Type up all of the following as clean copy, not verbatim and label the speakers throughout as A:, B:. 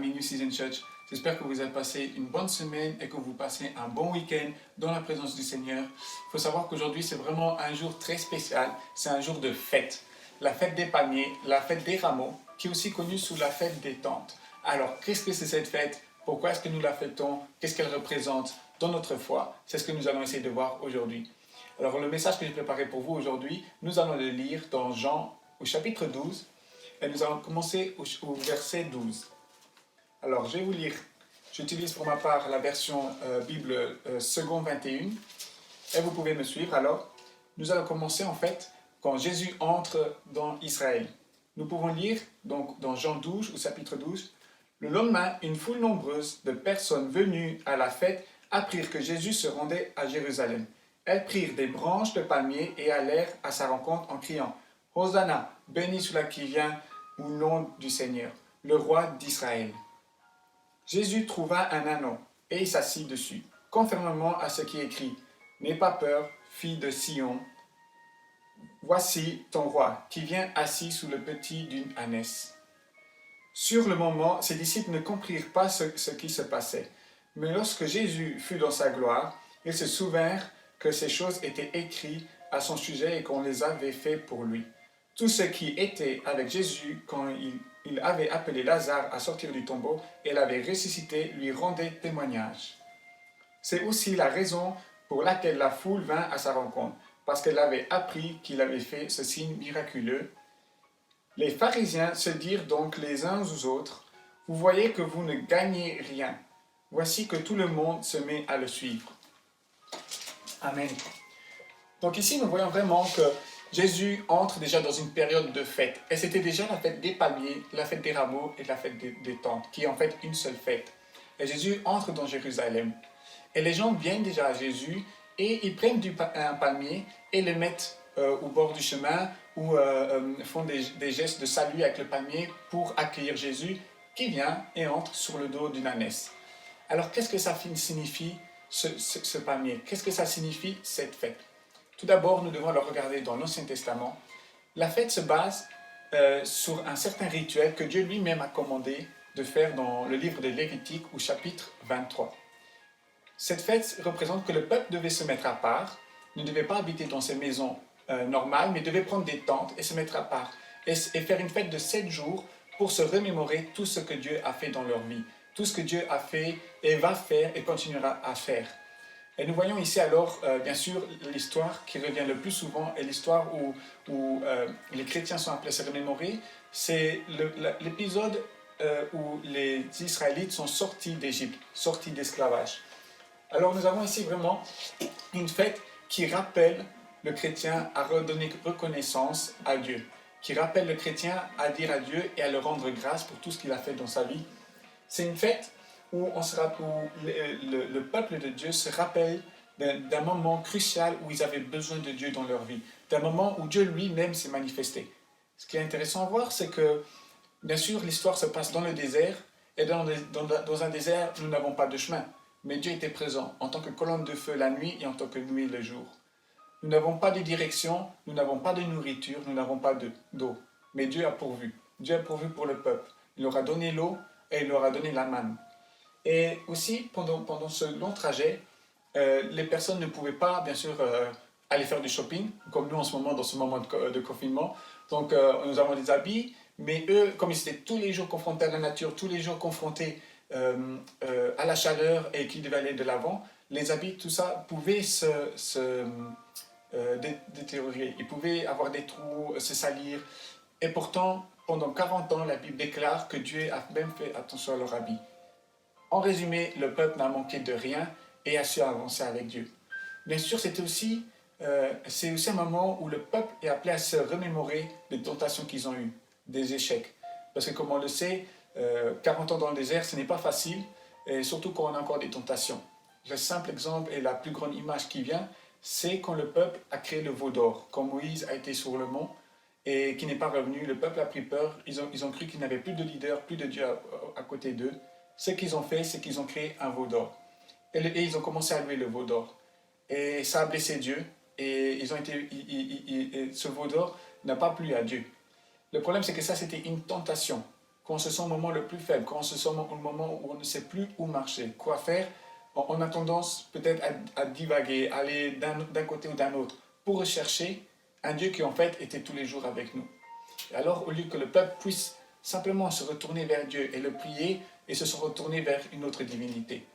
A: famille New Season Church. J'espère que vous avez passé une bonne semaine et que vous passez un bon week-end dans la présence du Seigneur. Il faut savoir qu'aujourd'hui, c'est vraiment un jour très spécial. C'est un jour de fête. La fête des palmiers, la fête des rameaux, qui est aussi connue sous la fête des tentes. Alors, qu'est-ce que c'est cette fête? Pourquoi est-ce que nous la fêtons? Qu'est-ce qu'elle représente dans notre foi? C'est ce que nous allons essayer de voir aujourd'hui. Alors, le message que j'ai préparé pour vous aujourd'hui, nous allons le lire dans Jean au chapitre 12. Et nous allons commencer au verset 12. Alors, je vais vous lire. J'utilise pour ma part la version Bible Second 21. Et vous pouvez me suivre. Alors, nous allons commencer en fait quand Jésus entre dans Israël. Nous pouvons lire donc dans Jean 12 au chapitre 12. Le lendemain, une foule nombreuse de personnes venues à la fête apprirent que Jésus se rendait à Jérusalem. Elles prirent des branches de palmier et allèrent à sa rencontre en criant « Hosanna, béni celui qui vient au nom du Seigneur, le roi d'Israël. » Jésus trouva un anneau et il s'assit dessus, conformément à ce qui est écrit « N'aie pas peur, fille de Sion, voici ton roi qui vient assis sous le petit d'une ânesse. » Sur le moment, ses disciples ne comprirent pas ce qui se passait. Mais lorsque Jésus fut dans sa gloire, ils se souvinrent que ces choses étaient écrites à son sujet et qu'on les avait faites pour lui. Tous ceux qui étaient avec Jésus quand il avait appelé Lazare à sortir du tombeau et l'avait ressuscité lui rendaient témoignage. C'est aussi la raison pour laquelle la foule vint à sa rencontre, parce qu'elle avait appris qu'il avait fait ce signe miraculeux. Les pharisiens se dirent donc les uns aux autres, « Vous voyez que vous ne gagnez rien. Voici que tout le monde se met à le suivre. » Amen. Donc ici, nous voyons vraiment que Jésus entre déjà dans une période de fête. Et c'était déjà la fête des palmiers, la fête des rameaux et la fête des tentes, qui est en fait une seule fête. Et Jésus entre dans Jérusalem. Et les gens viennent déjà à Jésus et ils prennent un palmier et le mettent au bord du chemin ou font des gestes de salut avec le palmier pour accueillir Jésus qui vient et entre sur le dos d'une ânesse. Alors qu'est-ce que ça signifie ce palmier? Qu'est-ce que ça signifie cette fête? Tout d'abord, nous devons le regarder dans l'Ancien Testament. La fête se base sur un certain rituel que Dieu lui-même a commandé de faire dans le livre de Lévitique au chapitre 23. Cette fête représente que le peuple devait se mettre à part, ne devait pas habiter dans ses maisons normales, mais devait prendre des tentes et se mettre à part et faire une fête de 7 jours pour se remémorer tout ce que Dieu a fait dans leur vie, tout ce que Dieu a fait et va faire et continuera à faire. Et nous voyons ici alors, bien sûr, l'histoire qui revient le plus souvent est l'histoire où les chrétiens sont appelés à se remémorer. C'est l'épisode où les Israélites sont sortis d'Égypte, sortis d'esclavage. Alors nous avons ici vraiment une fête qui rappelle le chrétien à redonner reconnaissance à Dieu, qui rappelle le chrétien à dire à Dieu et à le rendre grâce pour tout ce qu'il a fait dans sa vie. C'est une fête où le peuple de Dieu se rappelle d'un moment crucial où ils avaient besoin de Dieu dans leur vie, d'un moment où Dieu lui-même s'est manifesté. Ce qui est intéressant à voir, c'est que, bien sûr, l'histoire se passe dans le désert, et dans un désert, nous n'avons pas de chemin, mais Dieu était présent en tant que colonne de feu la nuit et en tant que nuée le jour. Nous n'avons pas de direction, nous n'avons pas de nourriture, nous n'avons pas d'eau, mais Dieu a pourvu. Dieu a pourvu pour le peuple. Il leur a donné l'eau et il leur a donné la manne. Et aussi, pendant ce long trajet, les personnes ne pouvaient pas, bien sûr, aller faire du shopping, comme nous en ce moment, dans ce moment de confinement. Donc, nous avons des habits, mais eux, comme ils étaient tous les jours confrontés à la nature, tous les jours confrontés à la chaleur et qu'ils devaient aller de l'avant, les habits, tout ça, pouvaient se détériorer. Ils pouvaient avoir des trous, se salir. Et pourtant, pendant 40 ans, la Bible déclare que Dieu a même fait attention à leurs habits. En résumé, le peuple n'a manqué de rien et a su avancer avec Dieu. Bien sûr, c'est aussi un moment où le peuple est appelé à se remémorer des tentations qu'ils ont eues, des échecs. Parce que comme on le sait, 40 ans dans le désert, ce n'est pas facile, et surtout quand on a encore des tentations. Le simple exemple et la plus grande image qui vient, c'est quand le peuple a créé le veau d'or. Quand Moïse a été sur le mont et qui n'est pas revenu, le peuple a pris peur, ils ont cru qu'il n'avait plus de leader, plus de Dieu à côté d'eux. Ce qu'ils ont fait, c'est qu'ils ont créé un veau d'or. Et ils ont commencé à louer le veau d'or. Et ça a blessé Dieu. Et ce veau d'or n'a pas plu à Dieu. Le problème, c'est que ça, c'était une tentation quand on se sent au moment le plus faible, quand on se sent au moment où on ne sait plus où marcher, quoi faire, on a tendance peut-être à divaguer, à aller d'un côté ou d'un autre pour rechercher un Dieu qui en fait était tous les jours avec nous. Et alors, au lieu que le peuple puisse simplement se retourner vers Dieu et le prier et se sont retournés vers une autre divinité.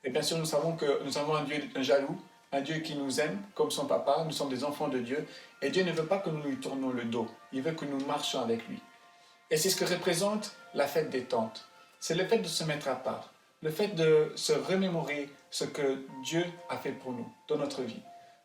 A: Et bien sûr, nous savons que nous avons un Dieu jaloux, un Dieu qui nous aime comme son papa, nous sommes des enfants de Dieu, et Dieu ne veut pas que nous lui tournions le dos, il veut que nous marchions avec lui. Et c'est ce que représente la fête des tentes. C'est le fait de se mettre à part, le fait de se remémorer ce que Dieu a fait pour nous dans notre vie.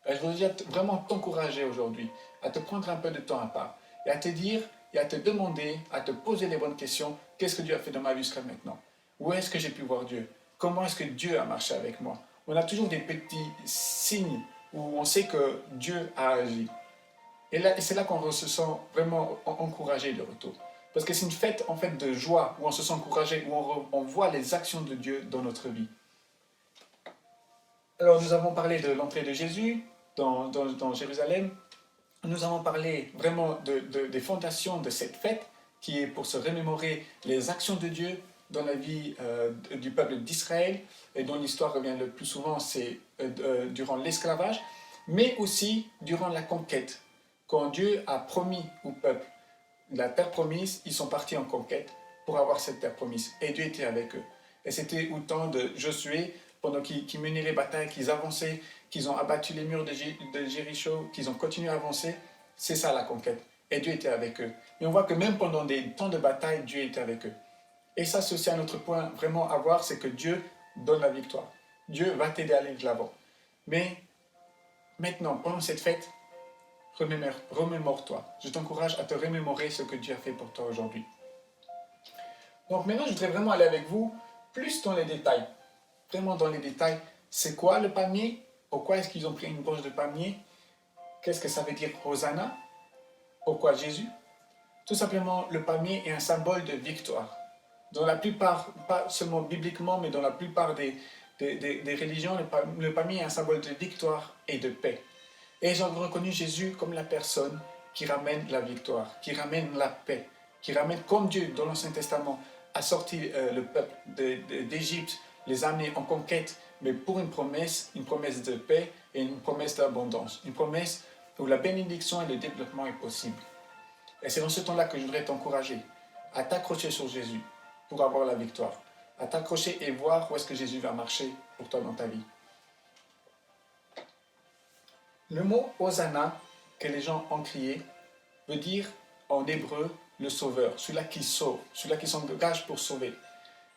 A: Et je voudrais vraiment t'encourager aujourd'hui à te prendre un peu de temps à part et à te dire et à te demander, à te poser les bonnes questions. Qu'est-ce que Dieu a fait dans ma vie jusqu'à maintenant? Où est-ce que j'ai pu voir Dieu? Comment est-ce que Dieu a marché avec moi? On a toujours des petits signes où on sait que Dieu a agi. Et c'est là qu'on se sent vraiment encouragé de retour. Parce que c'est une fête en fait de joie, où on se sent encouragé, où on voit les actions de Dieu dans notre vie. Alors nous avons parlé de l'entrée de Jésus dans Jérusalem. Nous avons parlé vraiment des fondations de cette fête, qui est pour se remémorer les actions de Dieu dans la vie du peuple d'Israël, et dont l'histoire revient le plus souvent, c'est durant l'esclavage, mais aussi durant la conquête. Quand Dieu a promis au peuple la terre promise, ils sont partis en conquête pour avoir cette terre promise. Et Dieu était avec eux. Et c'était au temps de Josué, pendant qu'ils menaient les batailles, qu'ils avançaient, qu'ils ont abattu les murs de Jéricho, qu'ils ont continué à avancer. C'est ça la conquête. Et Dieu était avec eux. Et on voit que même pendant des temps de bataille, Dieu était avec eux. Et ça, c'est aussi un autre point vraiment à voir, c'est que Dieu donne la victoire. Dieu va t'aider à aller de l'avant. Mais maintenant, pendant cette fête, remémore-toi. Je t'encourage à te remémorer ce que Dieu a fait pour toi aujourd'hui. Donc maintenant, je voudrais vraiment aller avec vous plus dans les détails. Vraiment dans les détails. C'est quoi le palmier? Pourquoi est-ce qu'ils ont pris une branche de palmier? Qu'est-ce que ça veut dire Hosanna? Pourquoi Jésus? Tout simplement, le palmier est un symbole de victoire. Dans la plupart, pas seulement bibliquement, mais dans la plupart des religions, le palmier est un symbole de victoire et de paix. Et ils ont reconnu Jésus comme la personne qui ramène la victoire, qui ramène la paix, qui ramène, comme Dieu dans l'Ancien Testament a sorti le peuple d'Égypte, les a amenés en conquête, mais pour une promesse de paix et une promesse d'abondance, une promesse où la bénédiction et le développement est possible. Et c'est dans ce temps-là que je voudrais t'encourager à t'accrocher sur Jésus pour avoir la victoire, à t'accrocher et voir où est-ce que Jésus va marcher pour toi dans ta vie. Le mot Hosanna, que les gens ont crié, veut dire en hébreu le sauveur, celui-là qui sauve, celui-là qui s'engage pour sauver.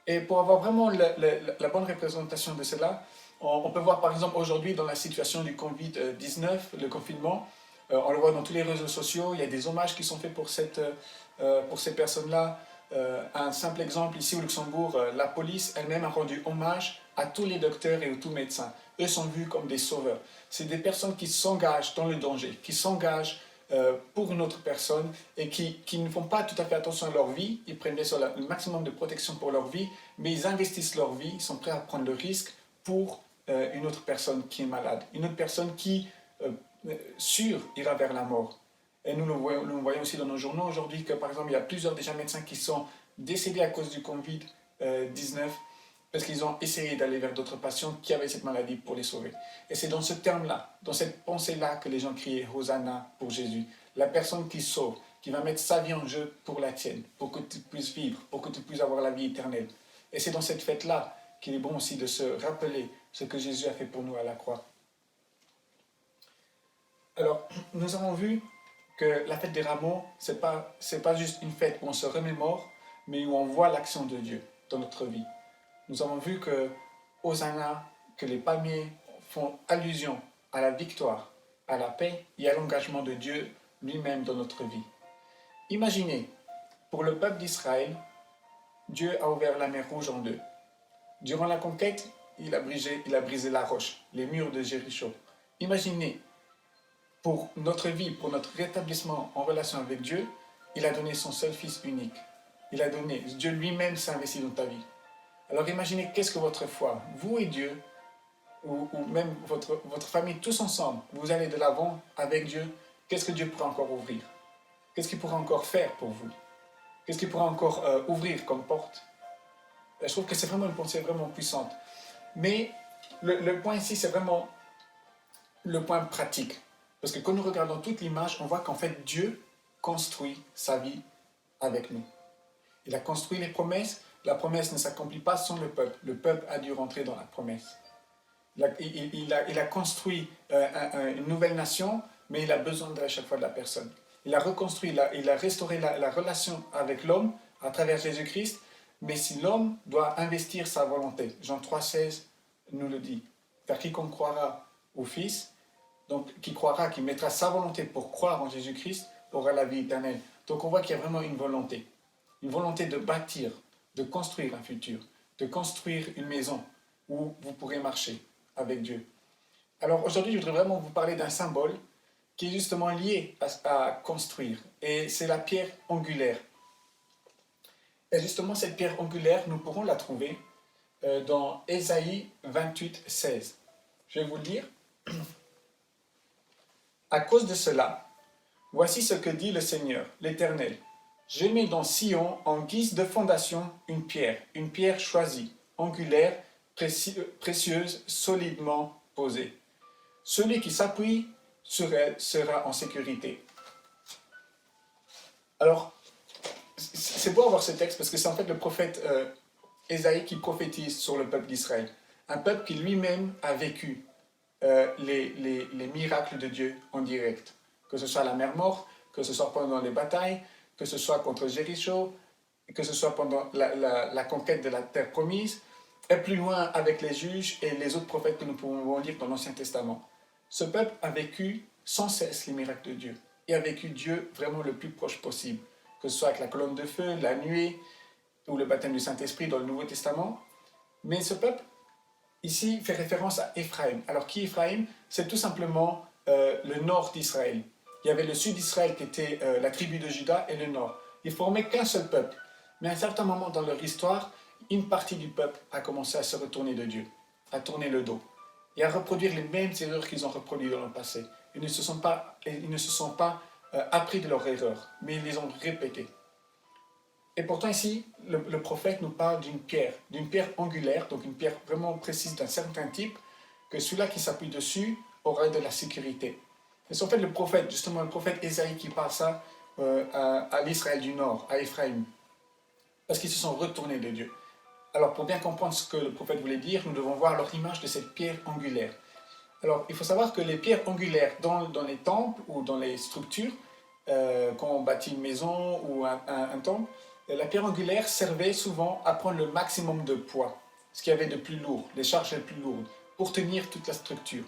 A: Et pour avoir vraiment la bonne représentation de cela, on peut voir par exemple aujourd'hui dans la situation du Covid-19, le confinement, on le voit dans tous les réseaux sociaux, il y a des hommages qui sont faits pour ces personnes-là. Un simple exemple, ici au Luxembourg, la police elle-même a rendu hommage à tous les docteurs et à tous les médecins. Eux sont vus comme des sauveurs. C'est des personnes qui s'engagent dans le danger, qui s'engagent pour une autre personne et qui ne font pas tout à fait attention à leur vie. Ils prennent bien sûr le maximum de protection pour leur vie, mais ils investissent leur vie, ils sont prêts à prendre le risque pour une autre personne qui est malade, une autre personne qui, sûre, ira vers la mort. Et nous le voyons aussi dans nos journaux aujourd'hui que, par exemple, il y a plusieurs déjà médecins qui sont décédés à cause du Covid-19 parce qu'ils ont essayé d'aller vers d'autres patients qui avaient cette maladie pour les sauver. Et c'est dans ce terme-là, dans cette pensée-là que les gens criaient Hosanna pour Jésus. La personne qui sauve, qui va mettre sa vie en jeu pour la tienne, pour que tu puisses vivre, pour que tu puisses avoir la vie éternelle. Et c'est dans cette fête-là qu'il est bon aussi de se rappeler ce que Jésus a fait pour nous à la croix. Alors, nous avons vu que la fête des rameaux, ce n'est pas juste une fête où on se remémore, mais où on voit l'action de Dieu dans notre vie. Nous avons vu que Hosanna, que les palmiers font allusion à la victoire, à la paix et à l'engagement de Dieu lui-même dans notre vie. Imaginez, pour le peuple d'Israël, Dieu a ouvert la mer Rouge en deux. Durant la conquête, il a brisé la roche, les murs de Jéricho. Imaginez, pour notre vie, pour notre rétablissement en relation avec Dieu, il a donné son seul Fils unique. Dieu lui-même s'est investi dans ta vie. Alors imaginez qu'est-ce que votre foi, vous et Dieu, ou même votre famille, tous ensemble, vous allez de l'avant avec Dieu, qu'est-ce que Dieu pourra encore ouvrir? Qu'est-ce qu'il pourra encore faire pour vous? Qu'est-ce qui pourrait encore ouvrir comme porte? Je trouve que c'est vraiment une pensée vraiment puissante. Mais le point ici, c'est vraiment le point pratique. Parce que quand nous regardons toute l'image, on voit qu'en fait, Dieu construit sa vie avec nous. Il a construit les promesses. La promesse ne s'accomplit pas sans le peuple. Le peuple a dû rentrer dans la promesse. Il a construit une nouvelle nation, mais il a besoin à chaque fois de la personne. Il a reconstruit, il a restauré la relation avec l'homme à travers Jésus-Christ, mais si l'homme doit investir sa volonté, Jean 3,16 nous le dit, car quiconque croira au Fils, donc qui croira, qui mettra sa volonté pour croire en Jésus-Christ, aura la vie éternelle. Donc on voit qu'il y a vraiment une volonté de bâtir, de construire un futur, de construire une maison où vous pourrez marcher avec Dieu. Alors aujourd'hui, je voudrais vraiment vous parler d'un symbole qui est justement lié à construire, et c'est la pierre angulaire. Et justement, cette pierre angulaire, nous pourrons la trouver dans Ésaïe 28, 16. Je vais vous le lire. À cause de cela, voici ce que dit le Seigneur, l'Éternel. Je mets dans Sion en guise de fondation une pierre choisie, angulaire, précieuse, solidement posée. Celui qui s'appuie sur elle sera en sécurité. Alors, c'est beau avoir ce texte parce que c'est en fait le prophète Ésaïe qui prophétise sur le peuple d'Israël. Un peuple qui lui-même a vécu les miracles de Dieu en direct. Que ce soit la mer morte, que ce soit pendant les batailles, que ce soit contre Jéricho, que ce soit pendant la conquête de la terre promise, et plus loin avec les juges et les autres prophètes que nous pouvons lire dans l'Ancien Testament. Ce peuple a vécu sans cesse les miracles de Dieu et a vécu Dieu vraiment le plus proche possible, que ce soit avec la colonne de feu, la nuée ou le baptême du Saint-Esprit dans le Nouveau Testament. Mais ce peuple, ici, fait référence à Éphraïm. Alors qui est Éphraïm? C'est tout simplement le nord d'Israël. Il y avait le sud d'Israël qui était la tribu de Juda et le nord. Ils ne formaient qu'un seul peuple. Mais à un certain moment dans leur histoire, une partie du peuple a commencé à se retourner de Dieu, à tourner le dos et à reproduire les mêmes erreurs qu'ils ont reproduites dans le passé. Ils ne se sont pas appris de leurs erreurs, mais ils les ont répétées. Et pourtant ici, le prophète nous parle d'une pierre angulaire, donc une pierre vraiment précise d'un certain type, que celui-là qui s'appuie dessus aura de la sécurité. Et c'est en fait le prophète, justement le prophète Ésaïe qui parle ça à l'Israël du Nord, à Éphraïm, parce qu'ils se sont retournés de Dieu. Alors pour bien comprendre ce que le prophète voulait dire, nous devons voir leur image de cette pierre angulaire. Alors il faut savoir que les pierres angulaires dans les temples ou dans les structures, quand on bâtit une maison ou un temple, la pierre angulaire servait souvent à prendre le maximum de poids, ce qu'il y avait de plus lourd, les charges les plus lourdes, pour tenir toute la structure.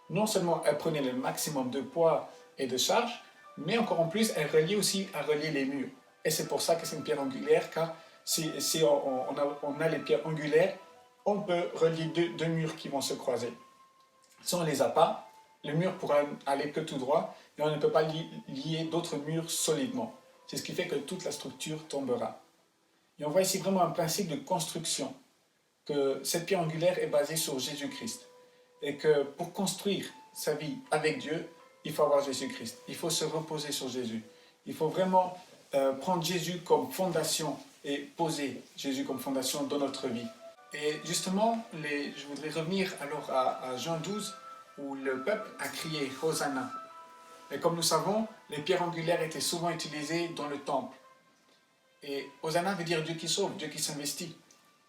A: Non seulement elle prenait le maximum de poids et de charge, mais encore en plus, elle reliait aussi à relier les murs. Et c'est pour ça que c'est une pierre angulaire, car si on a les pierres angulaires, on peut relier deux murs qui vont se croiser. Si on ne les a pas, le mur pourra aller que tout droit, et on ne peut pas lier d'autres murs solidement. C'est ce qui fait que toute la structure tombera. Et on voit ici vraiment un principe de construction, que cette pierre angulaire est basée sur Jésus-Christ. Et que pour construire sa vie avec Dieu, il faut avoir Jésus-Christ. Il faut se reposer sur Jésus. Il faut vraiment prendre Jésus comme fondation et poser Jésus comme fondation dans notre vie. Et justement, je voudrais revenir alors à Jean 12, où le peuple a crié « Hosanna ». Et comme nous savons, les pierres angulaires étaient souvent utilisées dans le temple. Et Hosanna veut dire Dieu qui sauve, Dieu qui s'investit.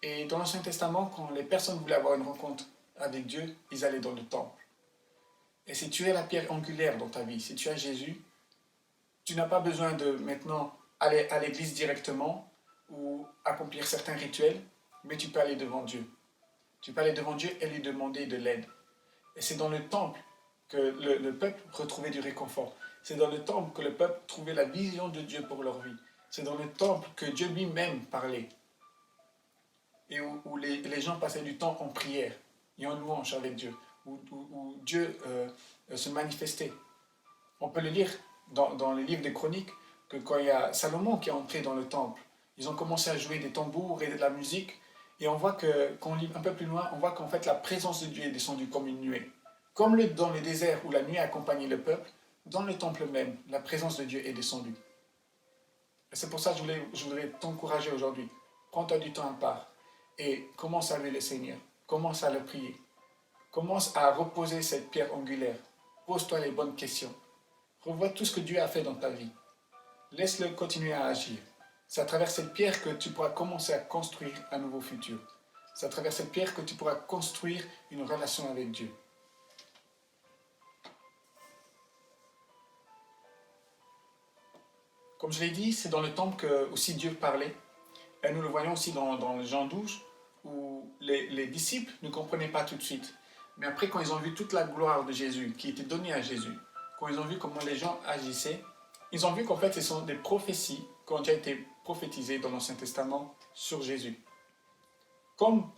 A: Et dans l'Ancien Testament, quand les personnes voulaient avoir une rencontre avec Dieu, ils allaient dans le temple. Et si tu es la pierre angulaire dans ta vie, si tu as Jésus, tu n'as pas besoin de maintenant aller à l'église directement ou accomplir certains rituels, mais tu peux aller devant Dieu. Tu peux aller devant Dieu et lui demander de l'aide. Et c'est dans le temple que le peuple retrouvait du réconfort. C'est dans le temple que le peuple trouvait la vision de Dieu pour leur vie. C'est dans le temple que Dieu lui-même parlait. Et où les gens passaient du temps en prière et en louange avec Dieu. Où Dieu se manifestait. On peut le lire dans le livre des Chroniques, que quand il y a Salomon qui est entré dans le temple, ils ont commencé à jouer des tambours et de la musique, et on voit que, quand on lit un peu plus loin, on voit qu'en fait la présence de Dieu est descendue comme une nuée. Comme dans le désert où la nuée accompagnait le peuple, dans le temple même, la présence de Dieu est descendue. Et c'est pour ça que je voudrais t'encourager aujourd'hui. Prends-toi du temps à part et commence à louer le Seigneur. Commence à le prier. Commence à reposer cette pierre angulaire. Pose-toi les bonnes questions. Revois tout ce que Dieu a fait dans ta vie. Laisse-le continuer à agir. C'est à travers cette pierre que tu pourras commencer à construire un nouveau futur. C'est à travers cette pierre que tu pourras construire une relation avec Dieu. Comme je l'ai dit, c'est dans le temple que aussi Dieu parlait. Et nous le voyons aussi dans Jean 12, où les disciples ne comprenaient pas tout de suite. Mais après, quand ils ont vu toute la gloire de Jésus qui était donnée à Jésus, quand ils ont vu comment les gens agissaient, ils ont vu qu'en fait, ce sont des prophéties qui ont déjà été prophétisées dans l'Ancien Testament sur Jésus. Comme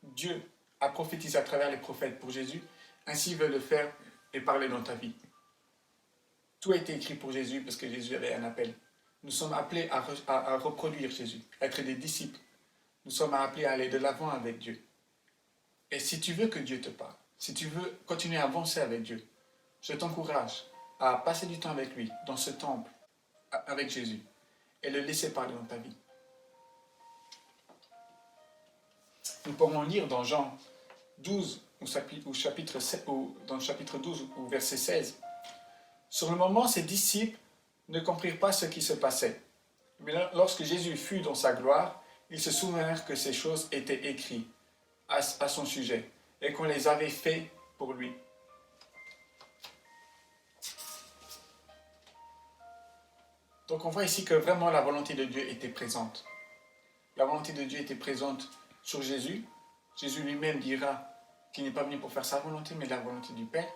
A: Dieu a prophétisé à travers les prophètes pour Jésus, ainsi il veut le faire et parler dans ta vie. Tout a été écrit pour Jésus parce que Jésus avait un appel. Nous sommes appelés à reproduire Jésus, à être des disciples. Nous sommes appelés à aller de l'avant avec Dieu. Et si tu veux que Dieu te parle, si tu veux continuer à avancer avec Dieu, je t'encourage à passer du temps avec lui, dans ce temple, avec Jésus, et le laisser parler dans ta vie. Nous pourrons lire dans Jean 12, dans le chapitre 12, au verset 16. Sur le moment, ses disciples ne comprirent pas ce qui se passait. Mais lorsque Jésus fut dans sa gloire, ils se souvinrent que ces choses étaient écrites à son sujet et qu'on les avait fait pour lui. Donc on voit ici que vraiment la volonté de Dieu était présente. La volonté de Dieu était présente sur Jésus. Jésus lui-même dira qu'il n'est pas venu pour faire sa volonté, mais la volonté du Père.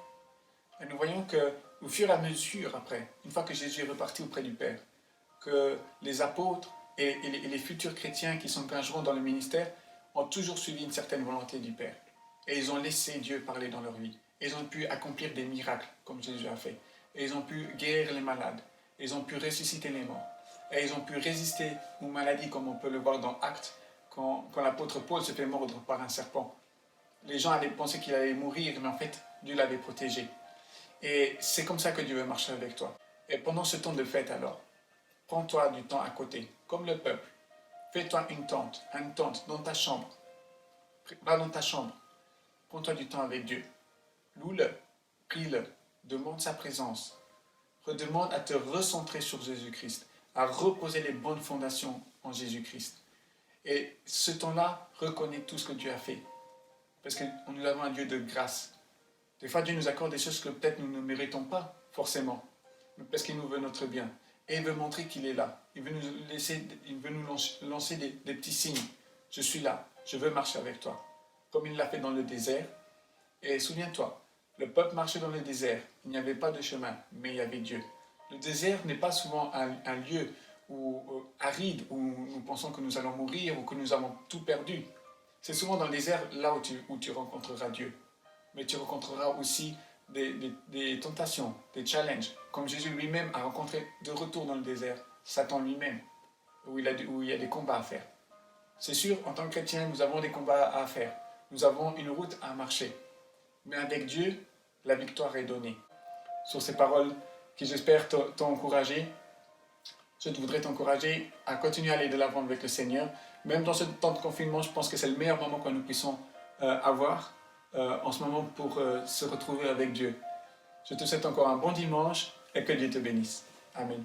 A: Et nous voyons qu'au fur et à mesure, après, une fois que Jésus est reparti auprès du Père, que les apôtres et les futurs chrétiens qui s'engageront dans le ministère ont toujours suivi une certaine volonté du Père. Et ils ont laissé Dieu parler dans leur vie. Et ils ont pu accomplir des miracles, comme Jésus a fait. Et ils ont pu guérir les malades. Et ils ont pu ressusciter les morts. Et ils ont pu résister aux maladies, comme on peut le voir dans Actes, quand l'apôtre Paul se fait mordre par un serpent. Les gens allaient penser qu'il allait mourir, mais en fait, Dieu l'avait protégé. Et c'est comme ça que Dieu veut marcher avec toi. Et pendant ce temps de fête alors, prends-toi du temps à côté, comme le peuple. Fais-toi une tente dans ta chambre. Va dans ta chambre. Prends-toi du temps avec Dieu. Loue-le, prie-le, demande sa présence. Redemande à te recentrer sur Jésus-Christ, à reposer les bonnes fondations en Jésus-Christ. Et ce temps-là, reconnais tout ce que Dieu a fait. Parce que nous avons un Dieu de grâce. Des fois, Dieu nous accorde des choses que peut-être nous ne méritons pas forcément, mais parce qu'il nous veut notre bien. Et il veut montrer qu'il est là. Il veut nous lancer des petits signes. Je suis là, je veux marcher avec toi. Comme il l'a fait dans le désert. Et souviens-toi, le peuple marchait dans le désert. Il n'y avait pas de chemin, mais il y avait Dieu. Le désert n'est pas souvent un lieu aride où nous pensons que nous allons mourir ou que nous avons tout perdu. C'est souvent dans le désert là où tu rencontreras Dieu. Mais tu rencontreras aussi des tentations, des challenges, comme Jésus lui-même a rencontré de retour dans le désert, Satan lui-même, où il y a des combats à faire. C'est sûr, en tant que chrétien, nous avons des combats à faire, nous avons une route à marcher, mais avec Dieu, la victoire est donnée. Sur ces paroles qui, j'espère, t'ont encouragé, je voudrais t'encourager à continuer à aller de l'avant avec le Seigneur. Même dans ce temps de confinement, je pense que c'est le meilleur moment que nous puissions avoir en ce moment pour se retrouver avec Dieu. Je te souhaite encore un bon dimanche et que Dieu te bénisse. Amen.